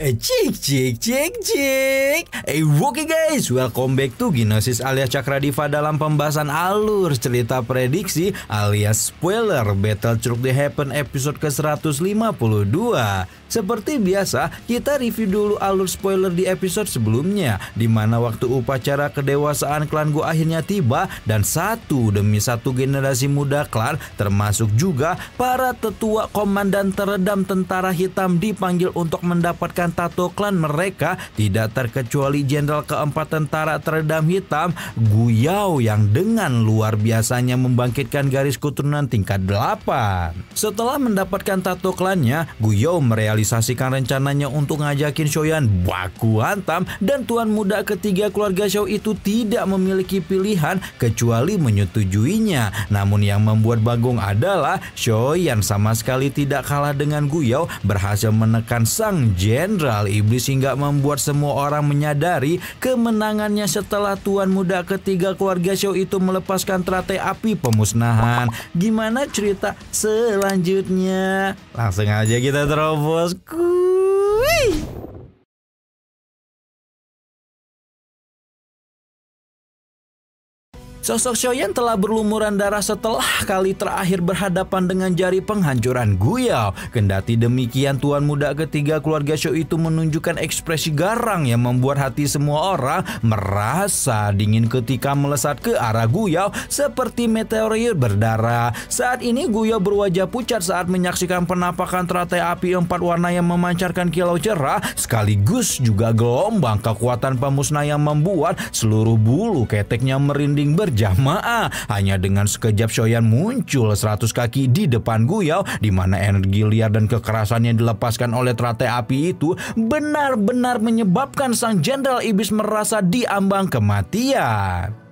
Cik. Oke guys, welcome back to Gnosis alias Cakra Diva dalam pembahasan alur cerita prediksi alias spoiler Battle Truck The Happen episode ke-152. Seperti biasa, kita review dulu alur spoiler di episode sebelumnya, di mana waktu upacara kedewasaan klan Gu akhirnya tiba dan satu demi satu generasi muda klan, termasuk juga para tetua komandan teredam tentara hitam dipanggil untuk mendapatkan tato klan mereka, tidak terkecuali jenderal keempat tentara teredam hitam, Gu Yao, yang dengan luar biasanya membangkitkan garis keturunan tingkat 8. Setelah mendapatkan tato klannya, Gu Yao merealisasikan rencananya untuk ngajakin Xiaoyan baku hantam, dan tuan muda ketiga keluarga Xiao itu tidak memiliki pilihan kecuali menyetujuinya. Namun yang membuat bagong adalah Xiaoyan sama sekali tidak kalah dengan Gu Yao, berhasil menekan sang jenderal iblis hingga membuat semua orang menyadari kemenangannya setelah tuan muda ketiga keluarga Xiao itu melepaskan teratai api pemusnahan. Gimana cerita selanjutnya? Langsung aja kita terobos. Kuy. Sosok Xiaoyan telah berlumuran darah setelah kali terakhir berhadapan dengan jari penghancuran Gu Yao. Kendati demikian, tuan muda ketiga keluarga Xiao itu menunjukkan ekspresi garang yang membuat hati semua orang merasa dingin ketika melesat ke arah Gu Yao seperti meteorit berdarah. Saat ini Gu Yao berwajah pucat saat menyaksikan penampakan teratai api 4 warna yang memancarkan kilau cerah, sekaligus juga gelombang kekuatan pemusnah yang membuat seluruh bulu keteknya merinding berjamaah. Hanya dengan sekejap Xiaoyan muncul 100 kaki di depan Gu Yao, di mana energi liar dan kekerasan yang dilepaskan oleh teratai api itu benar-benar menyebabkan sang jenderal iblis merasa diambang kematian.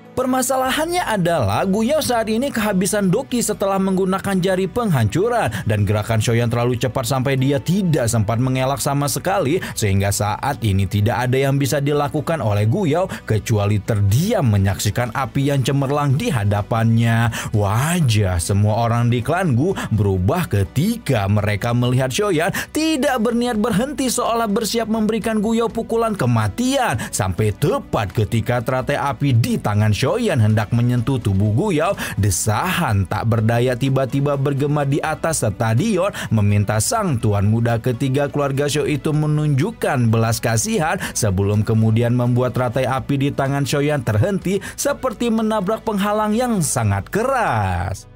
Permasalahannya adalah Gu Yao saat ini kehabisan doki setelah menggunakan jari penghancuran, dan gerakan Xiaoyan terlalu cepat sampai dia tidak sempat mengelak sama sekali, sehingga saat ini tidak ada yang bisa dilakukan oleh Gu Yao kecuali terdiam menyaksikan api yang cemerlang di hadapannya. Wajah semua orang di klan Gu berubah ketika mereka melihat Xiaoyan tidak berniat berhenti, seolah bersiap memberikan Gu Yao pukulan kematian, sampai tepat ketika teratai api di tangan Xiaoyan hendak menyentuh tubuh Gu Yao, desahan tak berdaya tiba-tiba bergema di atas stadion, meminta sang tuan muda ketiga keluarga Xiao itu menunjukkan belas kasihan, sebelum kemudian membuat teratai api di tangan Xiaoyan terhenti seperti menabrak penghalang yang sangat keras.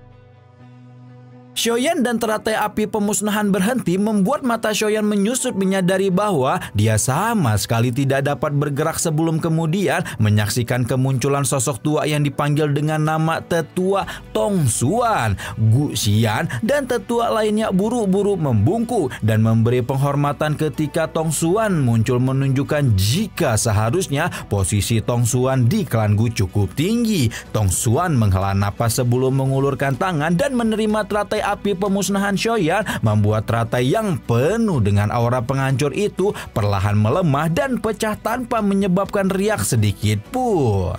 Xiaoyan dan teratai api pemusnahan berhenti, membuat mata Xiaoyan menyusut menyadari bahwa dia sama sekali tidak dapat bergerak, sebelum kemudian menyaksikan kemunculan sosok tua yang dipanggil dengan nama tetua Tong Xuan. Gu Xian dan tetua lainnya buru-buru membungkuk dan memberi penghormatan ketika Tong Xuan muncul, menunjukkan jika seharusnya posisi Tong Xuan di klan Gu cukup tinggi. Tong Xuan menghela napas sebelum mengulurkan tangan dan menerima teratai api pemusnahan Xiaoyan, membuat teratai yang penuh dengan aura penghancur itu perlahan melemah dan pecah tanpa menyebabkan riak sedikit pun.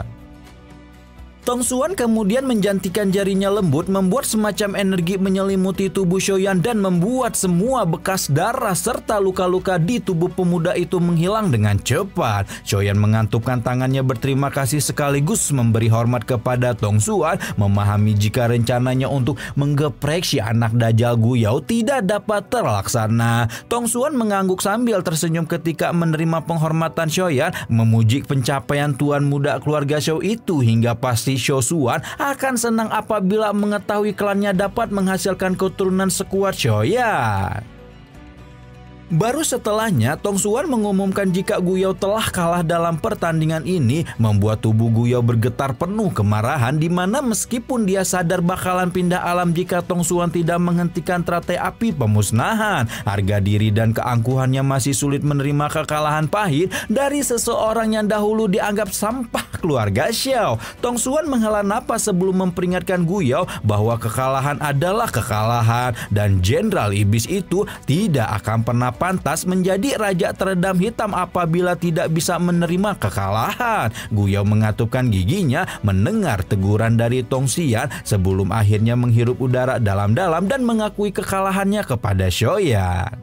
Tong Xuan kemudian menjantikan jarinya lembut, membuat semacam energi menyelimuti tubuh Xiaoyan dan membuat semua bekas darah serta luka-luka di tubuh pemuda itu menghilang dengan cepat. Xiaoyan mengantupkan tangannya berterima kasih sekaligus memberi hormat kepada Tong Xuan, memahami jika rencananya untuk menggeprek si anak dajjal Gu Yao tidak dapat terlaksana. Tong Xuan mengangguk sambil tersenyum ketika menerima penghormatan Xiaoyan, memuji pencapaian tuan muda keluarga Xiao itu, hingga pasti Xiao Xuan akan senang apabila mengetahui klannya dapat menghasilkan keturunan sekuat Xiaoyan. Baru setelahnya, Tong Xuan mengumumkan jika Gu Yao telah kalah dalam pertandingan ini, membuat tubuh Gu Yao bergetar penuh kemarahan, di mana meskipun dia sadar bakalan pindah alam jika Tong Xuan tidak menghentikan teratai api pemusnahan, harga diri dan keangkuhannya masih sulit menerima kekalahan pahit dari seseorang yang dahulu dianggap sampah keluarga Xiao. Tong Xuan menghela napas sebelum memperingatkan Gu Yao bahwa kekalahan adalah kekalahan, dan jenderal iblis itu tidak akan pernah pantas menjadi raja teredam hitam apabila tidak bisa menerima kekalahan. Gu Yao mengatupkan giginya mendengar teguran dari Tong Xian sebelum akhirnya menghirup udara dalam-dalam dan mengakui kekalahannya kepada Xiaoyan.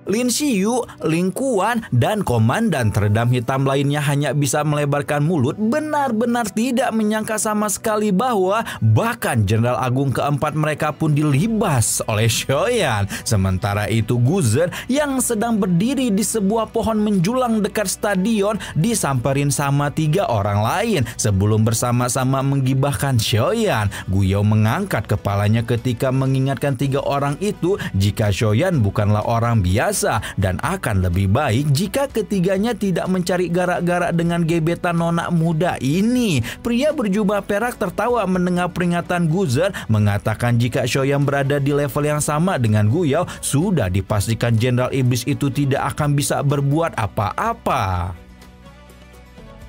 Lin Xiyu, Ling Kuan, dan komandan teredam hitam lainnya hanya bisa melebarkan mulut, benar-benar tidak menyangka sama sekali bahwa bahkan Jenderal Agung keempat mereka pun dilibas oleh Shoyan. Sementara itu Gu Zhen yang sedang berdiri di sebuah pohon menjulang dekat stadion disamperin sama 3 orang lain. Sebelum bersama-sama menggibahkan Shoyan, Gu Yao mengangkat kepalanya ketika mengingatkan 3 orang itu jika Shoyan bukanlah orang biasa dan akan lebih baik jika ketiganya tidak mencari gara-gara dengan gebetan nona muda ini. Pria berjubah perak tertawa mendengar peringatan Gu Zhen, mengatakan jika Shoyan berada di level yang sama dengan Gu Yao, sudah dipastikan Jenderal Iblis itu tidak akan bisa berbuat apa-apa.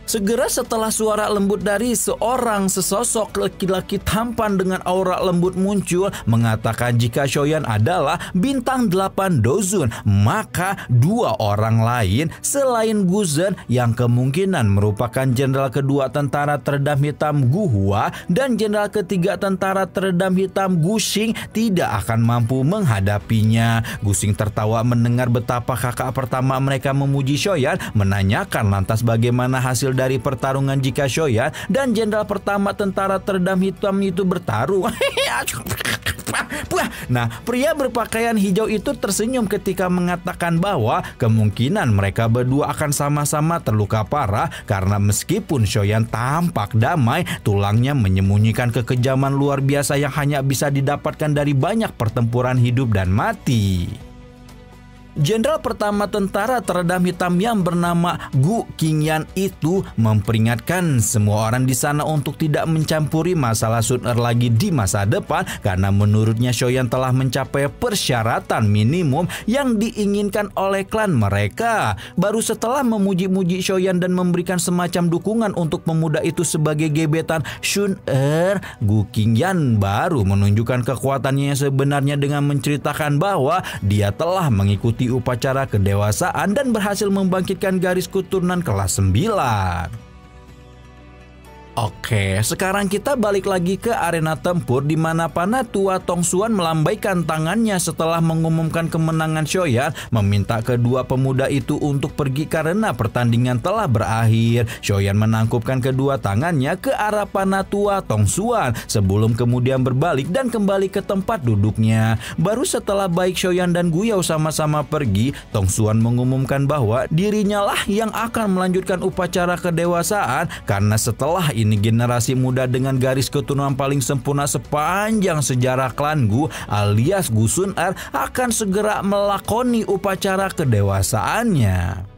Segera setelah suara lembut dari seorang sesosok laki-laki tampan dengan aura lembut muncul mengatakan jika Shoyan adalah bintang 8 Dozun, maka 2 orang lain selain Gu Zhen yang kemungkinan merupakan jenderal kedua tentara teredam hitam Gu Hua dan jenderal ketiga tentara teredam hitam Gu Xing tidak akan mampu menghadapinya. Gu Xing tertawa mendengar betapa kakak pertama mereka memuji Shoyan, menanyakan lantas bagaimana hasil dari pertarungan jika Shoyan dan jenderal pertama tentara teredam hitam itu bertarung. Nah, pria berpakaian hijau itu tersenyum ketika mengatakan bahwa kemungkinan mereka berdua akan sama-sama terluka parah karena meskipun Shoyan tampak damai, tulangnya menyembunyikan kekejaman luar biasa yang hanya bisa didapatkan dari banyak pertempuran hidup dan mati. Jenderal pertama tentara teredam hitam yang bernama Gu Qingyan itu memperingatkan semua orang di sana untuk tidak mencampuri masalah Sun Er lagi di masa depan karena menurutnya Shoyan telah mencapai persyaratan minimum yang diinginkan oleh klan mereka. Baru setelah memuji-muji Shoyan dan memberikan semacam dukungan untuk pemuda itu sebagai gebetan Sun Er, Gu Qingyan baru menunjukkan kekuatannya yang sebenarnya dengan menceritakan bahwa dia telah mengikuti upacara kedewasaan dan berhasil membangkitkan garis keturunan kelas 9. Oke, sekarang kita balik lagi ke arena tempur di mana Panatua Tongsuan melambaikan tangannya setelah mengumumkan kemenangan Shoyan, meminta kedua pemuda itu untuk pergi karena pertandingan telah berakhir. Shoyan menangkupkan kedua tangannya ke arah Panatua Tongsuan sebelum kemudian berbalik dan kembali ke tempat duduknya. Baru setelah baik Shoyan dan Gu Yao sama-sama pergi, Tongsuan mengumumkan bahwa dirinya lah yang akan melanjutkan upacara kedewasaan karena setelah ini generasi muda dengan garis keturunan paling sempurna sepanjang sejarah klan Gu alias Gu Sun Er akan segera melakoni upacara kedewasaannya.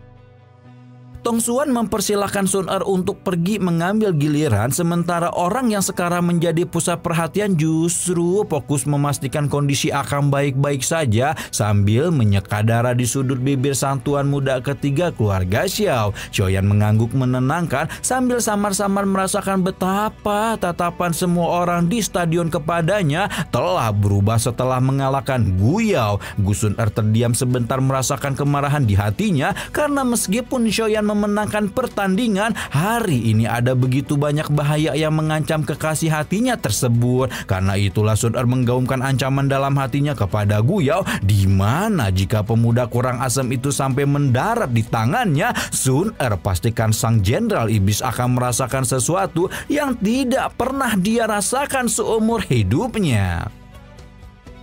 Tongsuan mempersilahkan Sun Er untuk pergi mengambil giliran, sementara orang yang sekarang menjadi pusat perhatian justru fokus memastikan kondisi akan baik-baik saja sambil menyeka darah di sudut bibir sang tuan muda ketiga keluarga Xiao. Shoyan mengangguk menenangkan sambil samar-samar merasakan betapa tatapan semua orang di stadion kepadanya telah berubah setelah mengalahkan Gu Yao. Gu Sun Er terdiam sebentar merasakan kemarahan di hatinya karena meskipun Shoyan memenangkan pertandingan, hari ini ada begitu banyak bahaya yang mengancam kekasih hatinya tersebut. Karena itulah Sun Er menggaungkan ancaman dalam hatinya kepada Gu Yao, di mana jika pemuda kurang asem itu sampai mendarat di tangannya, Sun Er pastikan sang jenderal iblis akan merasakan sesuatu yang tidak pernah dia rasakan seumur hidupnya.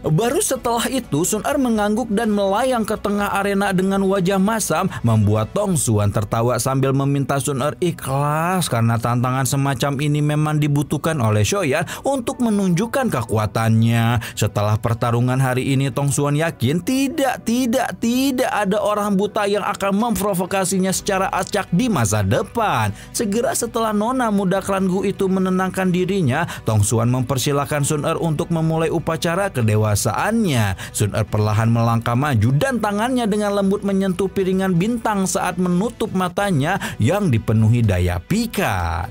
Baru setelah itu Sun Er mengangguk dan melayang ke tengah arena dengan wajah masam, membuat Tongsuan tertawa sambil meminta Sun Er ikhlas karena tantangan semacam ini memang dibutuhkan oleh Shoyan untuk menunjukkan kekuatannya. Setelah pertarungan hari ini, Tongsuan yakin tidak ada orang buta yang akan memprovokasinya secara acak di masa depan. Segera setelah nona muda klan Gu itu menenangkan dirinya, Tongsuan mempersilahkan Sun Er untuk memulai upacara kedewasaan. Sun Er perlahan melangkah maju dan tangannya dengan lembut menyentuh piringan bintang saat menutup matanya yang dipenuhi daya pikat.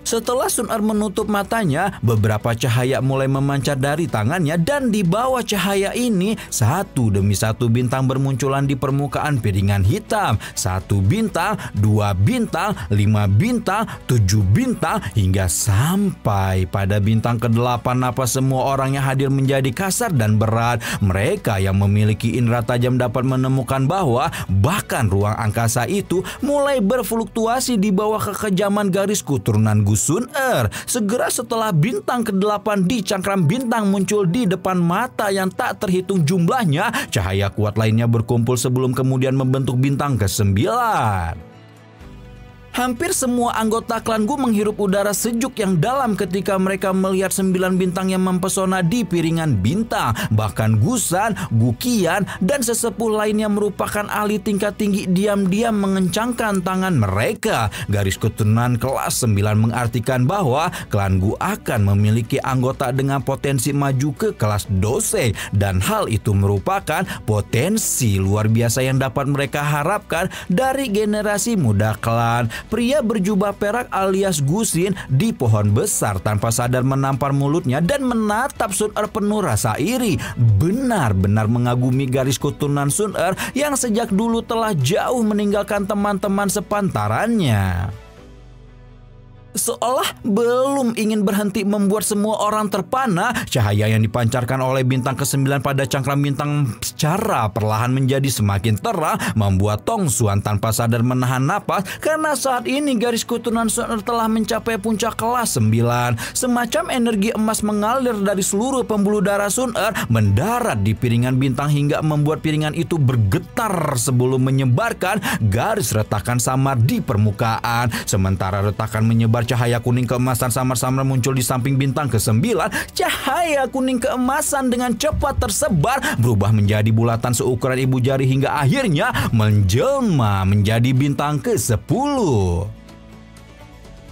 Setelah Sun Er menutup matanya, beberapa cahaya mulai memancar dari tangannya dan di bawah cahaya ini, satu demi satu bintang bermunculan di permukaan piringan hitam. 1 bintang, 2 bintang, 5 bintang, 7 bintang, hingga sampai pada bintang ke-8. Napas semua orang yang hadir menjadi kasar dan berat. Mereka yang memiliki indera tajam dapat menemukan bahwa bahkan ruang angkasa itu mulai berfluktuasi di bawah kekejaman garis keturunan Sun Er. Segera setelah bintang ke-8 di cangkram bintang muncul di depan mata yang tak terhitung jumlahnya, cahaya kuat lainnya berkumpul sebelum kemudian membentuk bintang ke-9. Hampir semua anggota klan Gu menghirup udara sejuk yang dalam ketika mereka melihat 9 bintang yang mempesona di piringan bintang. Bahkan Gusan, Guqian, dan sesepuh lainnya merupakan ahli tingkat tinggi diam-diam mengencangkan tangan mereka. Garis keturunan kelas 9 mengartikan bahwa klan Gu akan memiliki anggota dengan potensi maju ke kelas Dosei, dan hal itu merupakan potensi luar biasa yang dapat mereka harapkan dari generasi muda klan. Pria berjubah perak alias Gusin di pohon besar tanpa sadar menampar mulutnya dan menatap Sun Er penuh rasa iri. Benar-benar mengagumi garis keturunan Sun Er yang sejak dulu telah jauh meninggalkan teman-teman sepantarannya. Seolah belum ingin berhenti membuat semua orang terpana, cahaya yang dipancarkan oleh bintang ke-9 pada cangkram bintang secara perlahan menjadi semakin terang, membuat Tong Xuan tanpa sadar menahan napas karena saat ini garis keturunan Sun Er telah mencapai puncak kelas 9. Semacam energi emas mengalir dari seluruh pembuluh darah Sun Er mendarat di piringan bintang hingga membuat piringan itu bergetar sebelum menyebarkan garis retakan samar di permukaan. Sementara retakan menyebar, cahaya kuning keemasan samar-samar muncul di samping bintang ke-9. Cahaya kuning keemasan dengan cepat tersebar, berubah menjadi bulatan seukuran ibu jari hingga akhirnya menjelma menjadi bintang ke-10.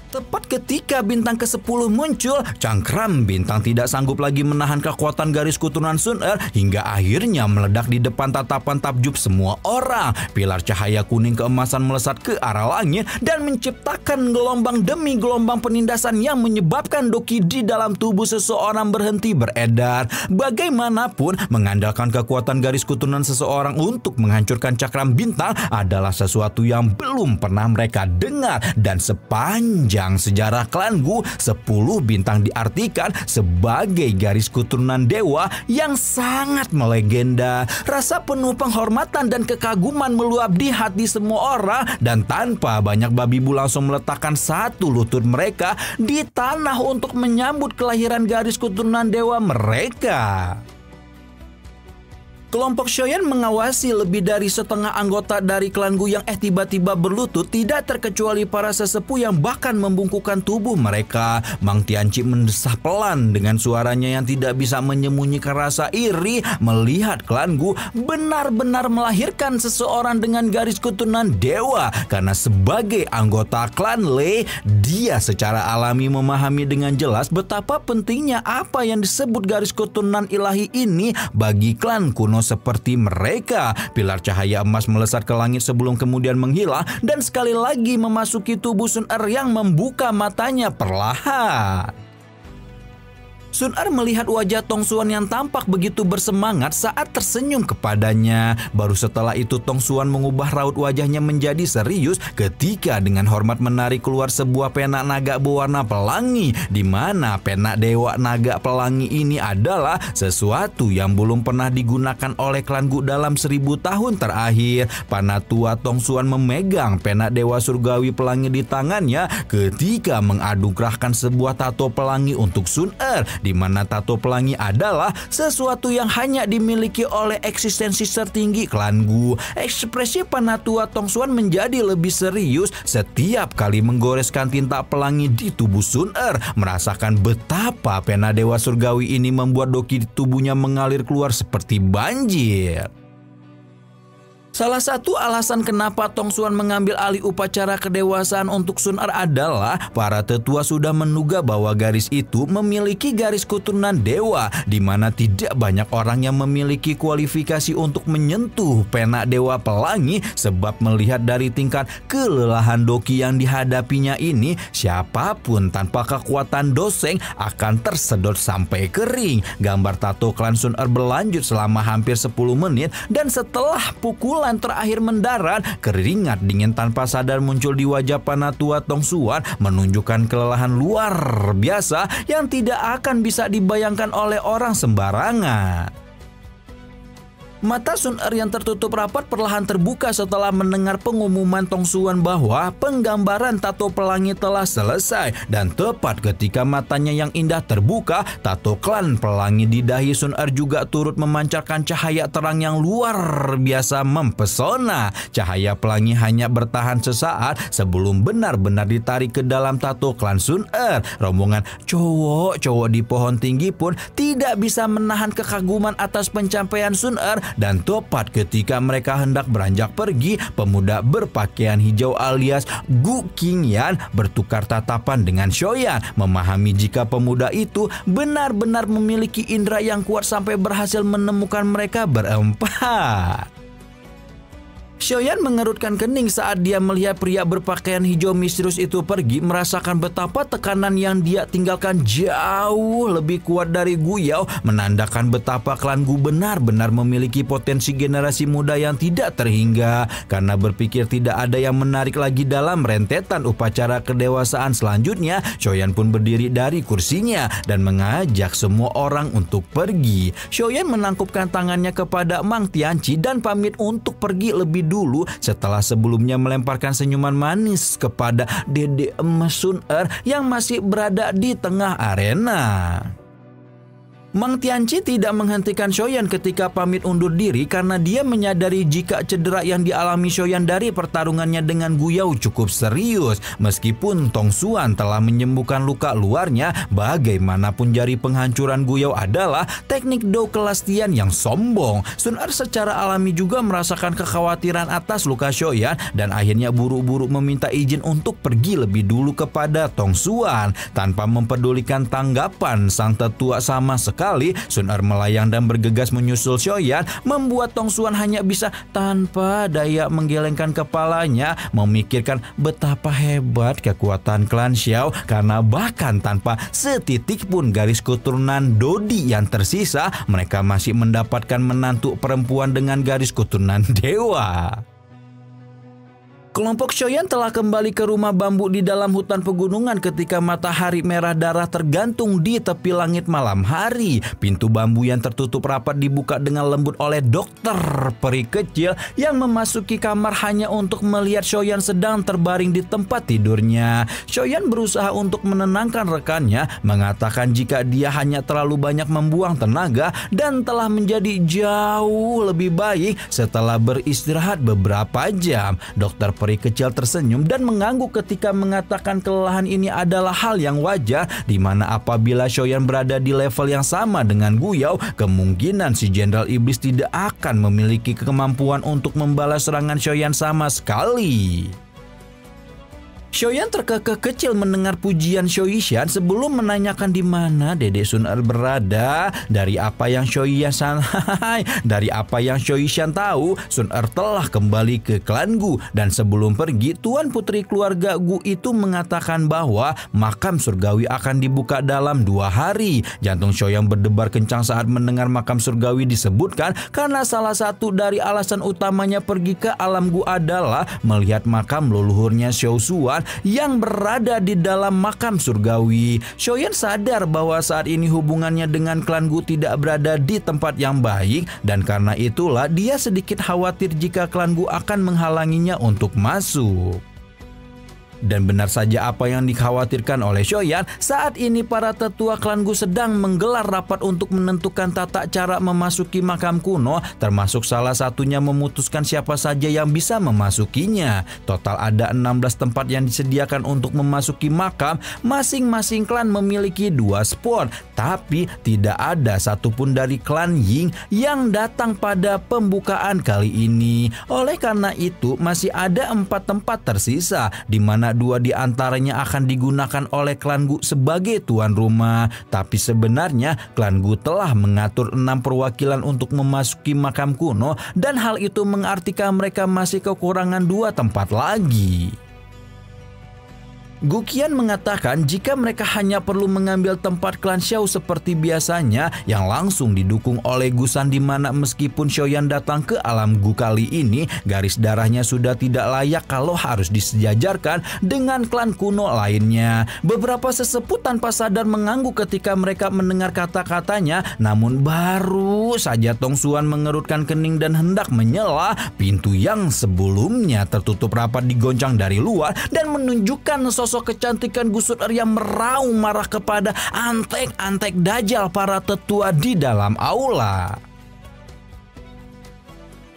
Tepat ketika bintang ke-10 muncul, cangkram bintang tidak sanggup lagi menahan kekuatan garis keturunan Sun Er hingga akhirnya meledak di depan tatapan takjub semua orang. Pilar cahaya kuning keemasan melesat ke arah langit dan menciptakan gelombang demi gelombang penindasan yang menyebabkan doki di dalam tubuh seseorang berhenti beredar. Bagaimanapun, mengandalkan kekuatan garis keturunan seseorang untuk menghancurkan cakram bintang adalah sesuatu yang belum pernah mereka dengar, dan sepanjang sejarah klan Gu, 10 bintang diartikan sebagai garis keturunan dewa yang sangat melegenda. Rasa penuh penghormatan dan kekaguman meluap di hati semua orang, dan tanpa banyak babi bu langsung meletakkan satu lutut mereka di tanah untuk menyambut kelahiran garis keturunan dewa mereka. Kelompok Shoyan mengawasi lebih dari setengah anggota dari klan Gu yang tiba-tiba berlutut, tidak terkecuali para sesepuh yang bahkan membungkukkan tubuh mereka. Mang Tianci mendesah pelan dengan suaranya yang tidak bisa menyembunyikan rasa iri melihat klan Gu benar-benar melahirkan seseorang dengan garis keturunan dewa. Karena sebagai anggota klan Le, dia secara alami memahami dengan jelas betapa pentingnya apa yang disebut garis keturunan ilahi ini bagi klan kuno seperti mereka. Pilar cahaya emas melesat ke langit sebelum kemudian menghilang dan sekali lagi memasuki tubuh Sun Er yang membuka matanya perlahan. Sun Er melihat wajah Tong Xuan yang tampak begitu bersemangat saat tersenyum kepadanya. Baru setelah itu Tong Xuan mengubah raut wajahnya menjadi serius ketika dengan hormat menarik keluar sebuah pena naga berwarna pelangi, di mana pena dewa naga pelangi ini adalah sesuatu yang belum pernah digunakan oleh klan Gu dalam 1000 tahun terakhir. Panatua Tong Xuan memegang pena dewa surgawi pelangi di tangannya ketika menganugerahkan sebuah tato pelangi untuk Sun Er, di mana tato pelangi adalah sesuatu yang hanya dimiliki oleh eksistensi tertinggi klan Gu. Ekspresi Panatua Tong Xuan menjadi lebih serius setiap kali menggoreskan tinta pelangi di tubuh Sun Er, merasakan betapa pena dewa surgawi ini membuat doki di tubuhnya mengalir keluar seperti banjir. Salah satu alasan kenapa Tong Xuan mengambil alih upacara kedewasaan untuk Sun Er adalah para tetua sudah menduga bahwa garis itu memiliki garis keturunan dewa, di mana tidak banyak orang yang memiliki kualifikasi untuk menyentuh pena Dewa Pelangi, sebab melihat dari tingkat kelelahan Doki yang dihadapinya ini, siapapun tanpa kekuatan doseng akan tersedot sampai kering. Gambar tato klan Sun Er berlanjut selama hampir 10 menit dan setelah pukulan terakhir mendarat, keringat dingin tanpa sadar muncul di wajah Penatua Tong Xuan, menunjukkan kelelahan luar biasa yang tidak akan bisa dibayangkan oleh orang sembarangan. Mata Sun Er yang tertutup rapat perlahan terbuka setelah mendengar pengumuman Tong Xuan bahwa penggambaran tato pelangi telah selesai, dan tepat ketika matanya yang indah terbuka, tato klan pelangi di dahi Sun Er juga turut memancarkan cahaya terang yang luar biasa mempesona. Cahaya pelangi hanya bertahan sesaat sebelum benar-benar ditarik ke dalam tato klan Sun Er. Rombongan cowok-cowok di pohon tinggi pun tidak bisa menahan kekaguman atas pencapaian Sun Er. Dan tepat ketika mereka hendak beranjak pergi, pemuda berpakaian hijau alias Gu Qingyan bertukar tatapan dengan Xiaoyan, memahami jika pemuda itu benar-benar memiliki indera yang kuat sampai berhasil menemukan mereka berempat. Xiaoyan mengerutkan kening saat dia melihat pria berpakaian hijau misterius itu pergi, merasakan betapa tekanan yang dia tinggalkan jauh lebih kuat dari Gu Yao, menandakan betapa klan Gu benar-benar memiliki potensi generasi muda yang tidak terhingga. Karena berpikir tidak ada yang menarik lagi dalam rentetan upacara kedewasaan selanjutnya, Xiaoyan pun berdiri dari kursinya dan mengajak semua orang untuk pergi. Xiaoyan menangkupkan tangannya kepada Mang Tianqi dan pamit untuk pergi lebih dulu setelah sebelumnya melemparkan senyuman manis kepada Dede Emas Sun Er yang masih berada di tengah arena. Mang Tianqi tidak menghentikan Xiaoyan ketika pamit undur diri karena dia menyadari jika cedera yang dialami Xiaoyan dari pertarungannya dengan Gu Yao cukup serius. Meskipun Tong Xuan telah menyembuhkan luka luarnya, bagaimanapun jari penghancuran Gu Yao adalah teknik Do kelas Tian yang sombong. Sun Er secara alami juga merasakan kekhawatiran atas luka Xiaoyan dan akhirnya buru-buru meminta izin untuk pergi lebih dulu kepada Tong Xuan. Tanpa mempedulikan tanggapan sang tetua sama sekali, Sun Er melayang dan bergegas menyusul Xiaoyan, membuat Tong Xuan hanya bisa tanpa daya menggelengkan kepalanya, memikirkan betapa hebat kekuatan klan Xiao, karena bahkan tanpa setitik pun garis keturunan Dodi yang tersisa, mereka masih mendapatkan menantu perempuan dengan garis keturunan dewa. Kelompok Xiaoyan telah kembali ke rumah bambu di dalam hutan pegunungan ketika matahari merah darah tergantung di tepi langit malam hari. Pintu bambu yang tertutup rapat dibuka dengan lembut oleh dokter peri kecil yang memasuki kamar hanya untuk melihat Xiaoyan sedang terbaring di tempat tidurnya. Xiaoyan berusaha untuk menenangkan rekannya, mengatakan jika dia hanya terlalu banyak membuang tenaga dan telah menjadi jauh lebih baik setelah beristirahat beberapa jam. Dokter peri kecil tersenyum dan mengangguk ketika mengatakan kelelahan ini adalah hal yang wajar, di mana apabila Xiaoyan berada di level yang sama dengan Gu Yao, kemungkinan si Jenderal Iblis tidak akan memiliki kemampuan untuk membalas serangan Xiaoyan sama sekali. Xiaoyan terkekeh kecil mendengar pujian Xiaoyishan sebelum menanyakan di mana Dede Sun Er berada. Dari apa yang Xiaoyishan tahu, Sun Er telah kembali ke klan Gu, dan sebelum pergi, tuan putri keluarga Gu itu mengatakan bahwa makam surgawi akan dibuka dalam 2 hari. Jantung Xiaoyan berdebar kencang saat mendengar makam surgawi disebutkan, karena salah satu dari alasan utamanya pergi ke alam Gu adalah melihat makam leluhurnya Xiao Xuan yang berada di dalam makam surgawi. Xiaoyan sadar bahwa saat ini hubungannya dengan klan Gu tidak berada di tempat yang baik, dan karena itulah dia sedikit khawatir jika klan Gu akan menghalanginya untuk masuk. Dan benar saja apa yang dikhawatirkan oleh Shoyan, saat ini para tetua klan Gu sedang menggelar rapat untuk menentukan tata cara memasuki makam kuno, termasuk salah satunya memutuskan siapa saja yang bisa memasukinya. Total ada 16 tempat yang disediakan untuk memasuki makam, masing-masing klan memiliki 2 spot, tapi tidak ada satupun dari klan Ying yang datang pada pembukaan kali ini. Oleh karena itu, masih ada 4 tempat tersisa, di mana 2 di antaranya akan digunakan oleh klan Gu sebagai tuan rumah. Tapi sebenarnya klan Gu telah mengatur 6 perwakilan untuk memasuki makam kuno, dan hal itu mengartikan mereka masih kekurangan 2 tempat lagi. Gu Qian mengatakan jika mereka hanya perlu mengambil tempat klan Xiao seperti biasanya yang langsung didukung oleh Gusan, di mana meskipun Shoyan datang ke alam Gu kali ini, garis darahnya sudah tidak layak kalau harus disejajarkan dengan klan kuno lainnya. Beberapa sesepuh tanpa sadar mengangguk ketika mereka mendengar kata-katanya, namun baru saja Tong Xuan mengerutkan kening dan hendak menyela, pintu yang sebelumnya tertutup rapat digoncang dari luar dan menunjukkan sosok kecantikan Gu Sun Er yang meraung marah kepada antek-antek dajjal para tetua di dalam aula.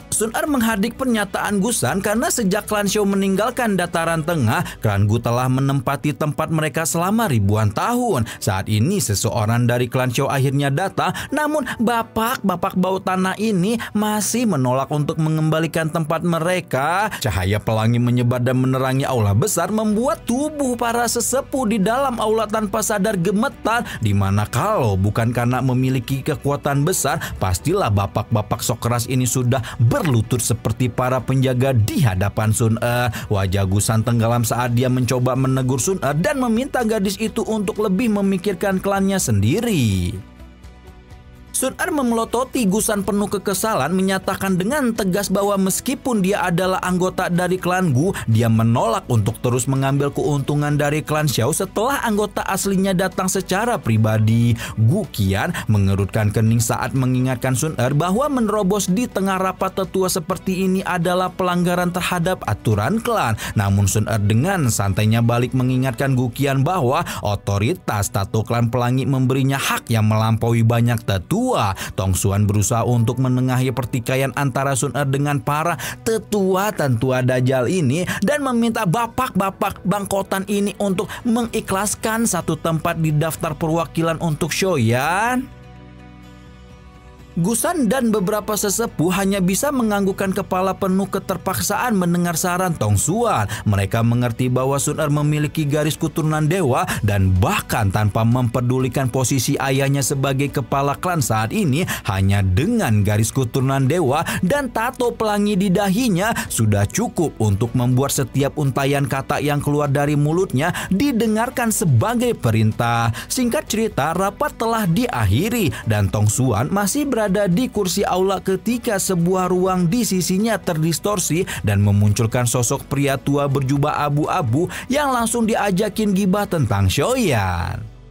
Sun Er menghardik pernyataan Gusan karena sejak klan Xiao meninggalkan dataran tengah, klan Gu telah menempati tempat mereka selama ribuan tahun. Saat ini seseorang dari klan Xiao akhirnya datang, namun bapak-bapak bau tanah ini masih menolak untuk mengembalikan tempat mereka. Cahaya pelangi menyebar dan menerangi aula besar, membuat tubuh para sesepuh di dalam aula tanpa sadar gemetar, di mana kalau bukan karena memiliki kekuatan besar, pastilah bapak-bapak sok keras ini sudah berlutut seperti para penjaga di hadapan Sun Er. Wajah Gusan tenggelam saat dia mencoba menegur Sun Er dan meminta gadis itu untuk lebih memikirkan klannya sendiri. Sun Er memelototi Gusan penuh kekesalan, menyatakan dengan tegas bahwa meskipun dia adalah anggota dari klan Gu, dia menolak untuk terus mengambil keuntungan dari klan Xiao setelah anggota aslinya datang secara pribadi. Gu Qian mengerutkan kening saat mengingatkan Sun Er bahwa menerobos di tengah rapat tetua seperti ini adalah pelanggaran terhadap aturan klan. Namun Sun Er dengan santainya balik mengingatkan Gu Qian bahwa otoritas tato klan pelangi memberinya hak yang melampaui banyak tetua. Tong Xuan berusaha untuk menengahi pertikaian antara Sun Er dengan para tetua dajjal ini dan meminta bapak-bapak bangkotan ini untuk mengikhlaskan satu tempat di daftar perwakilan untuk Shoyan. Gusan dan beberapa sesepuh hanya bisa menganggukkan kepala penuh keterpaksaan mendengar saran Tong Xuan. Mereka mengerti bahwa Sun Er memiliki garis keturunan dewa, dan bahkan tanpa mempedulikan posisi ayahnya sebagai kepala klan saat ini, hanya dengan garis keturunan dewa dan tato pelangi di dahinya sudah cukup untuk membuat setiap untayan kata yang keluar dari mulutnya didengarkan sebagai perintah. Singkat cerita, rapat telah diakhiri dan Tong Xuan masih berada di kursi aula ketika sebuah ruang di sisinya terdistorsi dan memunculkan sosok pria tua berjubah abu-abu yang langsung diajakin gibah tentang Shoyan.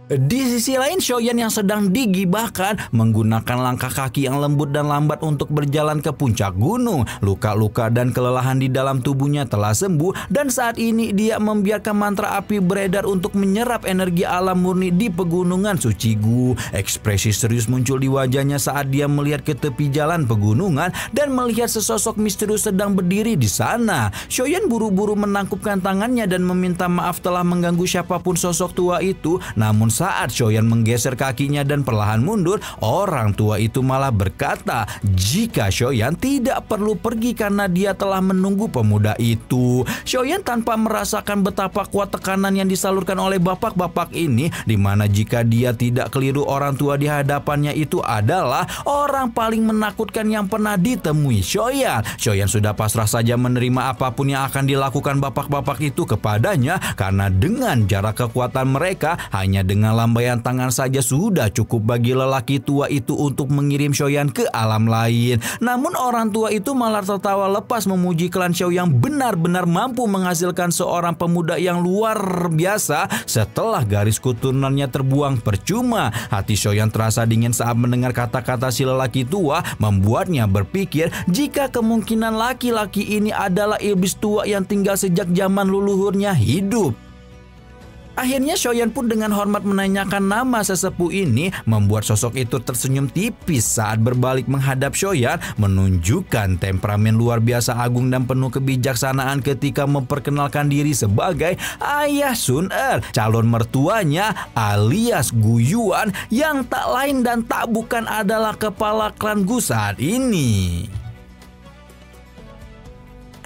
Di sisi lain, Shoyan yang sedang digibahkan menggunakan langkah kaki yang lembut dan lambat untuk berjalan ke puncak gunung. Luka-luka dan kelelahan di dalam tubuhnya telah sembuh, dan saat ini dia membiarkan mantra api beredar untuk menyerap energi alam murni di pegunungan suci Gu. Ekspresi serius muncul di wajahnya saat dia melihat ke tepi jalan pegunungan dan melihat sesosok misterius sedang berdiri di sana. Shoyan buru-buru menangkupkan tangannya dan meminta maaf telah mengganggu siapapun sosok tua itu. Namun saat Shoyan menggeser kakinya dan perlahan mundur, orang tua itu malah berkata jika Shoyan tidak perlu pergi karena dia telah menunggu pemuda itu. Shoyan tanpa merasakan betapa kuat tekanan yang disalurkan oleh bapak-bapak ini, di mana jika dia tidak keliru, orang tua di hadapannya itu adalah orang paling menakutkan yang pernah ditemui Shoyan. Shoyan sudah pasrah saja menerima apapun yang akan dilakukan bapak-bapak itu kepadanya, karena dengan jarak kekuatan mereka, hanya dengan Karena lambaian tangan saja sudah cukup bagi lelaki tua itu untuk mengirim Xiaoyan ke alam lain. Namun orang tua itu malah tertawa lepas memuji klan Xiao yang benar-benar mampu menghasilkan seorang pemuda yang luar biasa setelah garis keturunannya terbuang percuma. Hati Xiaoyan terasa dingin saat mendengar kata-kata si lelaki tua, membuatnya berpikir jika kemungkinan laki-laki ini adalah iblis tua yang tinggal sejak zaman leluhurnya hidup. Akhirnya Xiaoyan pun dengan hormat menanyakan nama sesepuh ini, membuat sosok itu tersenyum tipis saat berbalik menghadap Xiaoyan, menunjukkan temperamen luar biasa agung dan penuh kebijaksanaan ketika memperkenalkan diri sebagai ayah Sun Er, calon mertuanya alias Gu Yuan yang tak lain dan tak bukan adalah kepala klan Gu saat ini.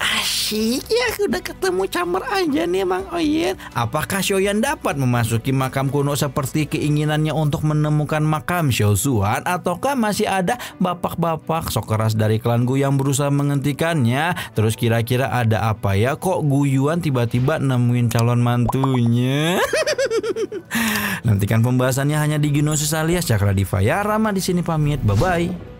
Asyik ya, udah ketemu camar aja nih Mang Oyen. Apakah Xiaoyan dapat memasuki makam kuno seperti keinginannya untuk menemukan makam Xiao Zuan, ataukah masih ada bapak-bapak sok keras dari klan Gu yang berusaha menghentikannya? Terus kira-kira ada apa ya, kok Gu Yuan tiba-tiba nemuin calon mantunya? Nantikan pembahasannya hanya di Gnosis alias Cakra Diva ya. Rama di sini pamit, bye-bye.